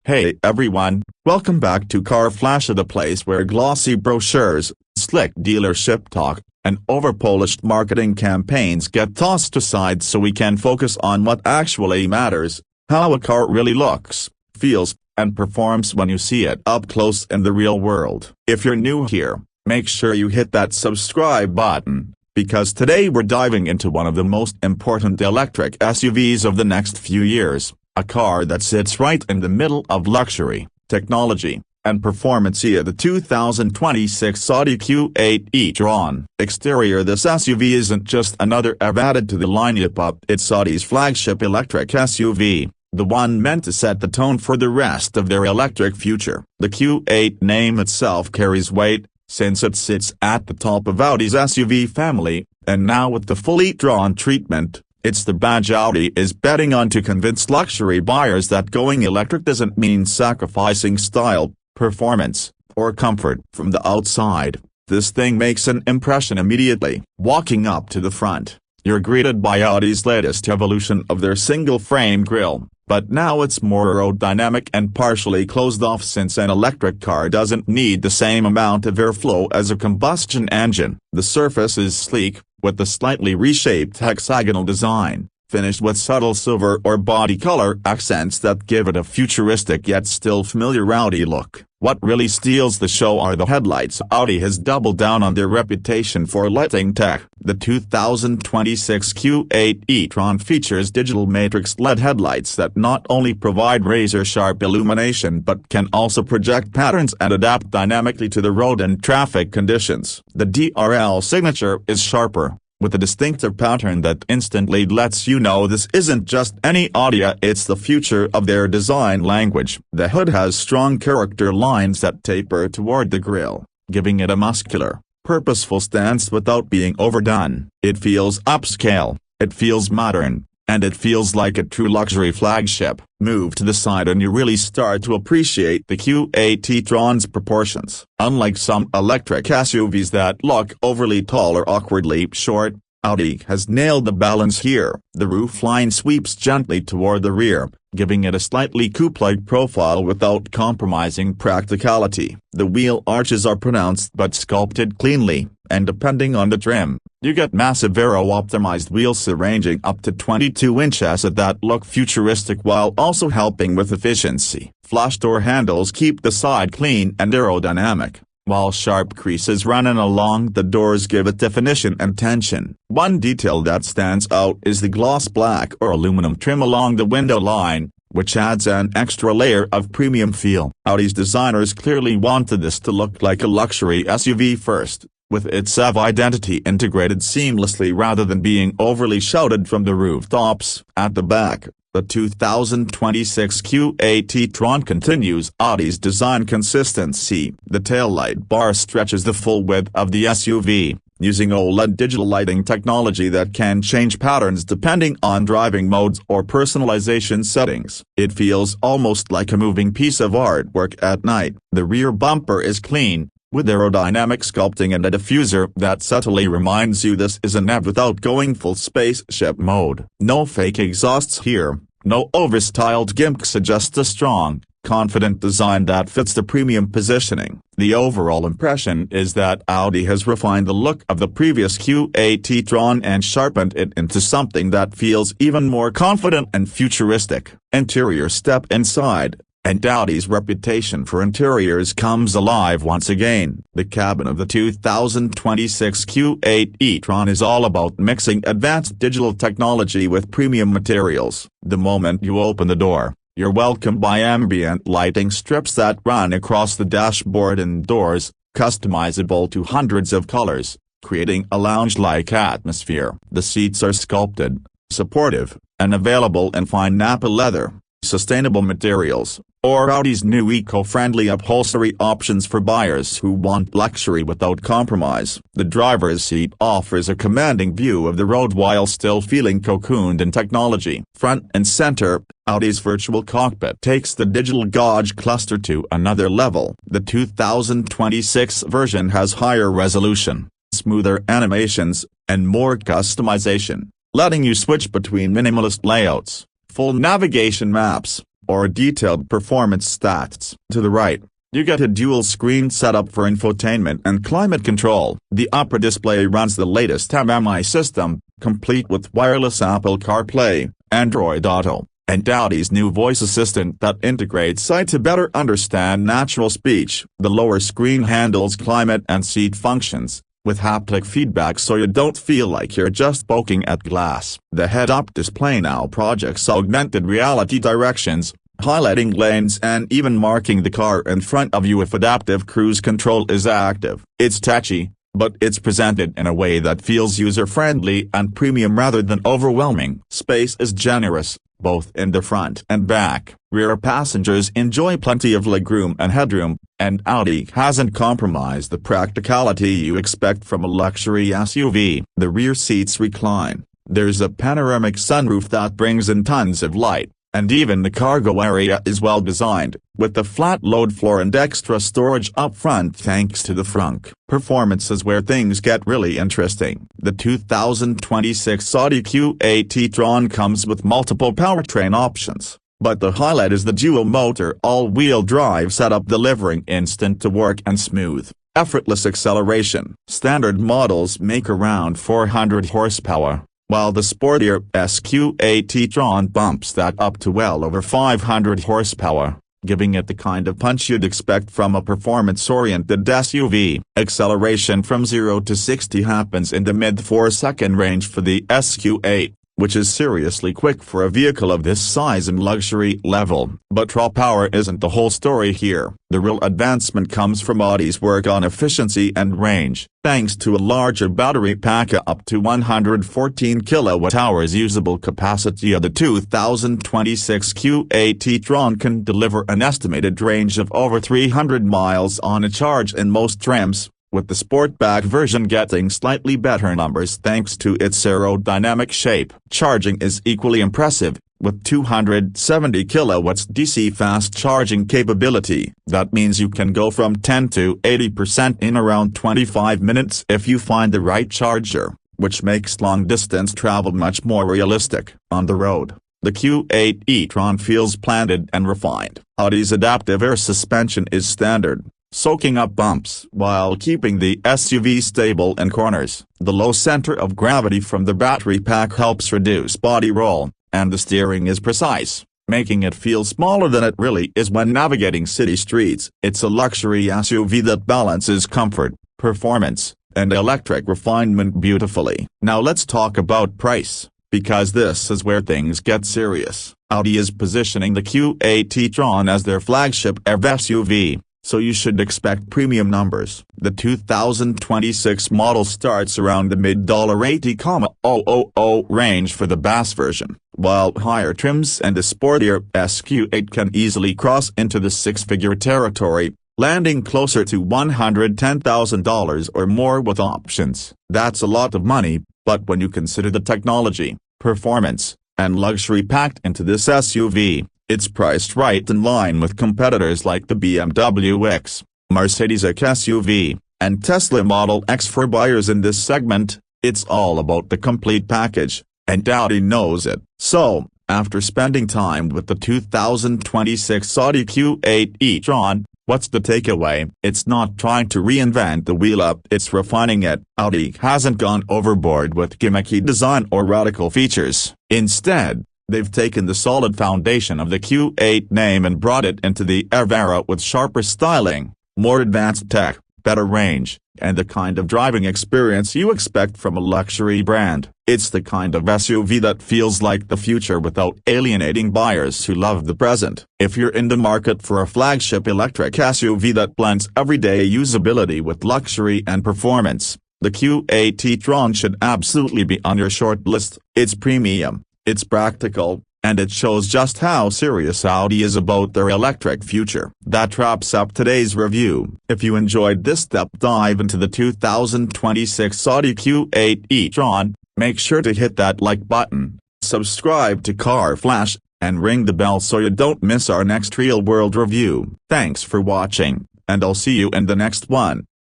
Hey everyone, welcome back to Car Flash, the place where glossy brochures, slick dealership talk, and over-polished marketing campaigns get tossed aside so we can focus on what actually matters: how a car really looks, feels, and performs when you see it up close in the real world. If you're new here, make sure you hit that subscribe button, because today we're diving into one of the most important electric SUVs of the next few years. A car that sits right in the middle of luxury, technology, and performance via the 2026 Audi Q8 e-tron. Exterior: this SUV isn't just another EV added to the lineup, it's Audi's flagship electric SUV, the one meant to set the tone for the rest of their electric future. The Q8 name itself carries weight, since it sits at the top of Audi's SUV family, and now with the full e-tron treatment, it's the badge Audi is betting on to convince luxury buyers that going electric doesn't mean sacrificing style, performance, or comfort. From the outside, this thing makes an impression immediately. Walking up to the front, you're greeted by Audi's latest evolution of their single-frame grille, but now it's more aerodynamic and partially closed off, since an electric car doesn't need the same amount of airflow as a combustion engine. The surface is sleek, with the slightly reshaped hexagonal design, finished with subtle silver or body color accents that give it a futuristic yet still familiar Audi look. What really steals the show are the headlights. Audi has doubled down on their reputation for lighting tech. The 2026 Q8 e-tron features digital matrix LED headlights that not only provide razor-sharp illumination but can also project patterns and adapt dynamically to the road and traffic conditions. The DRL signature is sharper, with a distinctive pattern that instantly lets you know this isn't just any Audi, it's the future of their design language. The hood has strong character lines that taper toward the grille, giving it a muscular, purposeful stance without being overdone. It feels upscale, it feels modern, and it feels like a true luxury flagship. Move to the side and you really start to appreciate the Q8 e-tron's proportions. Unlike some electric SUVs that look overly tall or awkwardly short, Audi has nailed the balance here. The roofline sweeps gently toward the rear, giving it a slightly coupe-like profile without compromising practicality. The wheel arches are pronounced but sculpted cleanly, and depending on the trim, you get massive aero-optimized wheels ranging up to 22 inches that look futuristic while also helping with efficiency. Flush door handles keep the side clean and aerodynamic, while sharp creases running along the doors give it definition and tension. One detail that stands out is the gloss black or aluminum trim along the window line, which adds an extra layer of premium feel. Audi's designers clearly wanted this to look like a luxury SUV first, with its EV identity integrated seamlessly rather than being overly shouted from the rooftops. At the back, the 2026 Q8 e-tron continues Audi's design consistency. The taillight bar stretches the full width of the SUV, using OLED digital lighting technology that can change patterns depending on driving modes or personalization settings. It feels almost like a moving piece of artwork at night. The rear bumper is clean, with aerodynamic sculpting and a diffuser that subtly reminds you this is an EV without going full spaceship mode. No fake exhausts here, no overstyled gimmicks, just a strong, confident design that fits the premium positioning. The overall impression is that Audi has refined the look of the previous Q8 e-tron and sharpened it into something that feels even more confident and futuristic. Interior: step inside, and Audi's reputation for interiors comes alive once again. The cabin of the 2026 Q8 e-tron is all about mixing advanced digital technology with premium materials. The moment you open the door, you're welcomed by ambient lighting strips that run across the dashboard and doors, customizable to hundreds of colors, creating a lounge-like atmosphere. The seats are sculpted, supportive, and available in fine Nappa leather, sustainable materials, or Audi's new eco-friendly upholstery options for buyers who want luxury without compromise. The driver's seat offers a commanding view of the road while still feeling cocooned in technology. Front and center, Audi's virtual cockpit takes the digital gauge cluster to another level. The 2026 version has higher resolution, smoother animations, and more customization, letting you switch between minimalist layouts, full navigation maps, or detailed performance stats. To the right, you get a dual-screen setup for infotainment and climate control. The upper display runs the latest MMI system, complete with wireless Apple CarPlay, Android Auto, and Audi's new voice assistant that integrates sight to better understand natural speech. The lower screen handles climate and seat functions, with haptic feedback so you don't feel like you're just poking at glass. The head-up display now projects augmented reality directions, highlighting lanes and even marking the car in front of you if adaptive cruise control is active. It's touchy, but it's presented in a way that feels user-friendly and premium rather than overwhelming. Space is generous, both in the front and back. Rear passengers enjoy plenty of legroom and headroom, and Audi hasn't compromised the practicality you expect from a luxury SUV. The rear seats recline, there's a panoramic sunroof that brings in tons of light, and even the cargo area is well designed, with the flat load floor and extra storage up front thanks to the frunk. Performance is where things get really interesting. The 2026 Audi Q8 e-tron comes with multiple powertrain options, but the highlight is the dual-motor all-wheel drive setup delivering instant-to-work and smooth, effortless acceleration. Standard models make around 400 horsepower, while the sportier Q8 e-tron bumps that up to well over 500 horsepower, giving it the kind of punch you'd expect from a performance-oriented SUV. Acceleration from 0 to 60 happens in the mid-4-second range for the Q8, which is seriously quick for a vehicle of this size and luxury level. But raw power isn't the whole story here. The real advancement comes from Audi's work on efficiency and range. Thanks to a larger battery pack up to 114 kWh usable capacity, the 2026 Q8 e-tron can deliver an estimated range of over 300 miles on a charge in most trims, with the Sportback version getting slightly better numbers thanks to its aerodynamic shape. Charging is equally impressive, with 270 kilowatts DC fast charging capability. That means you can go from 10 to 80% in around 25 minutes if you find the right charger, which makes long-distance travel much more realistic. On the road, the Q8 e-tron feels planted and refined. Audi's adaptive air suspension is standard, soaking up bumps while keeping the SUV stable in corners. The low center of gravity from the battery pack helps reduce body roll, and the steering is precise, making it feel smaller than it really is when navigating city streets. It's a luxury SUV that balances comfort, performance, and electric refinement beautifully. Now let's talk about price, because this is where things get serious. Audi is positioning the Q8 e-tron as their flagship EV SUV, so you should expect premium numbers. The 2026 model starts around the mid-$80,000 range for the base version, while higher trims and the sportier Q8 can easily cross into the six-figure territory, landing closer to $110,000 or more with options. That's a lot of money, but when you consider the technology, performance, and luxury packed into this SUV, it's priced right in line with competitors like the BMW X, Mercedes-Benz SUV, and Tesla Model X. For buyers in this segment, it's all about the complete package, and Audi knows it. So, after spending time with the 2026 Audi Q8 e-tron, what's the takeaway? It's not trying to reinvent the wheel, it's refining it. Audi hasn't gone overboard with gimmicky design or radical features. Instead, they've taken the solid foundation of the Q8 name and brought it into the EV era with sharper styling, more advanced tech, better range, and the kind of driving experience you expect from a luxury brand. It's the kind of SUV that feels like the future without alienating buyers who love the present. If you're in the market for a flagship electric SUV that blends everyday usability with luxury and performance, the Q8 e-tron should absolutely be on your short list. It's premium, it's practical, and it shows just how serious Audi is about their electric future. That wraps up today's review. If you enjoyed this deep dive into the 2026 Audi Q8 e-tron, make sure to hit that like button, subscribe to Car Flash, and ring the bell so you don't miss our next real-world review. Thanks for watching, and I'll see you in the next one.